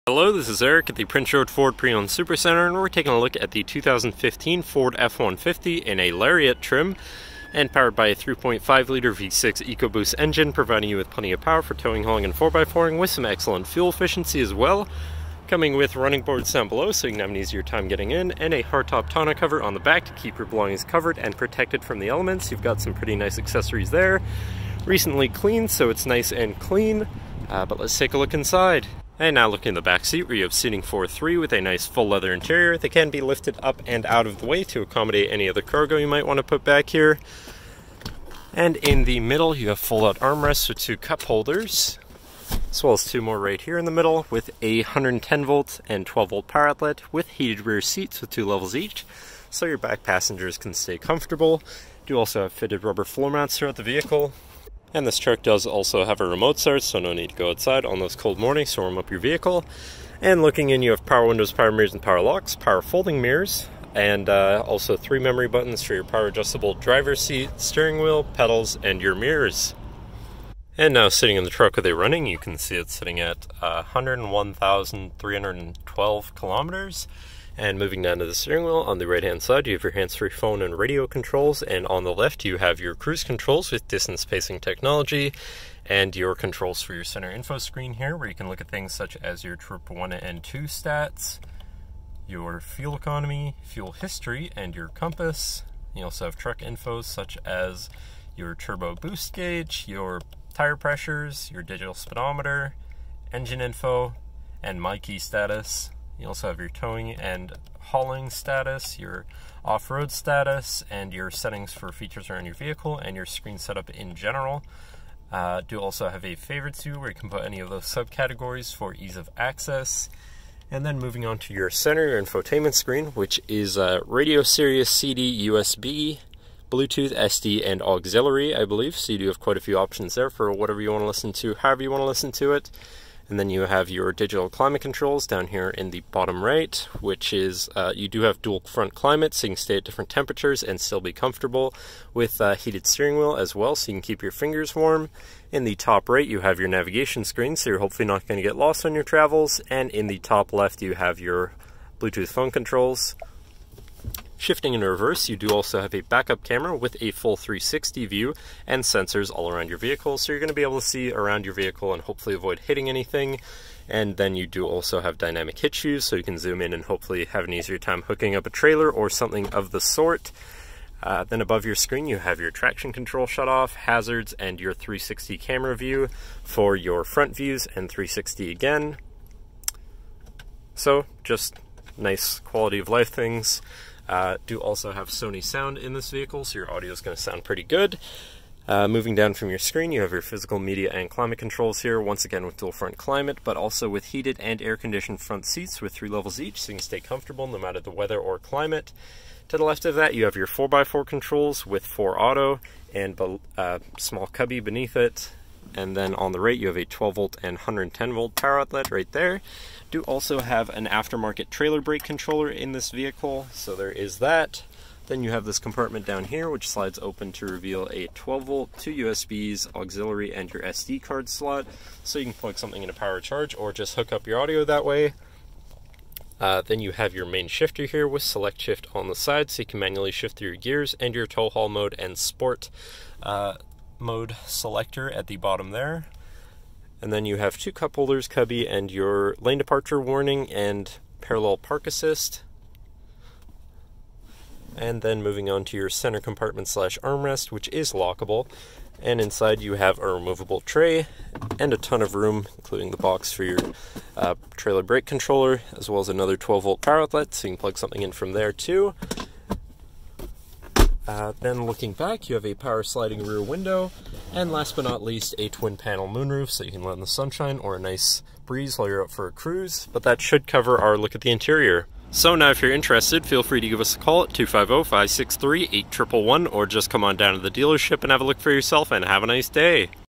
Hello, this is Eric at the Prince George Ford Pre-Owned Supercenter, and we're taking a look at the 2015 Ford F-150 in a Lariat trim and powered by a 3.5-liter V6 EcoBoost engine, providing you with plenty of power for towing, hauling, and 4x4ing with some excellent fuel efficiency as well. Coming with running boards down below so you can have an easier time getting in, and a hardtop tonneau cover on the back to keep your belongings covered and protected from the elements. You've got some pretty nice accessories there. Recently cleaned, so it's nice and clean, but let's take a look inside. And now looking in the back seat where you have seating for 3 with a nice full leather interior. They can be lifted up and out of the way to accommodate any other cargo you might want to put back here. And in the middle you have fold-out armrests with 2 cup holders, as well as 2 more right here in the middle with a 110 volt and 12 volt power outlet with heated rear seats with 2 levels each, so your back passengers can stay comfortable. You also have fitted rubber floor mats throughout the vehicle. And this truck does also have a remote start, so no need to go outside on those cold mornings to warm up your vehicle. And looking in, you have power windows, power mirrors, and power locks, power folding mirrors, and also 3 memory buttons for your power adjustable driver's seat, steering wheel, pedals, and your mirrors. And now sitting in the truck with a running, you can see it's sitting at 101,312 kilometers. And moving down to the steering wheel, on the right hand side you have your hands-free phone and radio controls, and on the left you have your cruise controls with distance spacing technology, and your controls for your center info screen here, where you can look at things such as your trip 1 and 2 stats, your fuel economy, fuel history, and your compass. You also have truck info such as your turbo boost gauge, your tire pressures, your digital speedometer, engine info, and my key status. You also have your towing and hauling status, your off-road status, and your settings for features around your vehicle, and your screen setup in general. Do also have a favorites view where you can put any of those subcategories for ease of access. And then moving on to your center, your infotainment screen, which is radio, Sirius, CD, USB, Bluetooth, SD, and auxiliary, I believe. So you do have quite a few options there for whatever you want to listen to, however you want to listen to it. And then you have your digital climate controls down here in the bottom right, which is, you do have dual front climate, so you can stay at different temperatures and still be comfortable, with heated steering wheel as well, so you can keep your fingers warm. In the top right, you have your navigation screen, so you're hopefully not going to get lost on your travels. And in the top left, you have your Bluetooth phone controls. Shifting in reverse, you do also have a backup camera with a full 360 view and sensors all around your vehicle, so you're going to be able to see around your vehicle and hopefully avoid hitting anything. And then you do also have dynamic hitch views, so you can zoom in and hopefully have an easier time hooking up a trailer or something of the sort. Then above your screen you have your traction control shutoff, hazards, and your 360 camera view for your front views, and 360 again. So just nice quality of life things. Do also have Sony Sound in this vehicle, so your audio is going to sound pretty good. Moving down from your screen, you have your physical, media, and climate controls here, once again with dual front climate, but also with heated and air-conditioned front seats with 3 levels each, so you can stay comfortable no matter the weather or climate. To the left of that, you have your 4x4 controls with 4 auto and small cubby beneath it. And then on the right, you have a 12 volt and 110 volt power outlet right there. Do also have an aftermarket trailer brake controller in this vehicle, so there is that. Then you have this compartment down here, which slides open to reveal a 12 volt, 2 USBs, auxiliary, and your SD card slot, so you can plug something in a power charge or just hook up your audio that way. Then you have your main shifter here with select shift on the side, so you can manually shift through your gears, and your tow haul mode and sport mode selector at the bottom there. And then you have 2 cup holders, cubby, and your lane departure warning and parallel park assist. And then moving on to your center compartment slash armrest, which is lockable. And inside you have a removable tray and a ton of room, including the box for your trailer brake controller, as well as another 12 volt power outlet, so you can plug something in from there too. Then looking back, you have a power sliding rear window, and last but not least, a twin panel moonroof, so you can let in the sunshine or a nice breeze while you're out for a cruise. But that should cover our look at the interior. So now if you're interested, feel free to give us a call at 250-563-8111, or just come on down to the dealership and have a look for yourself, and have a nice day.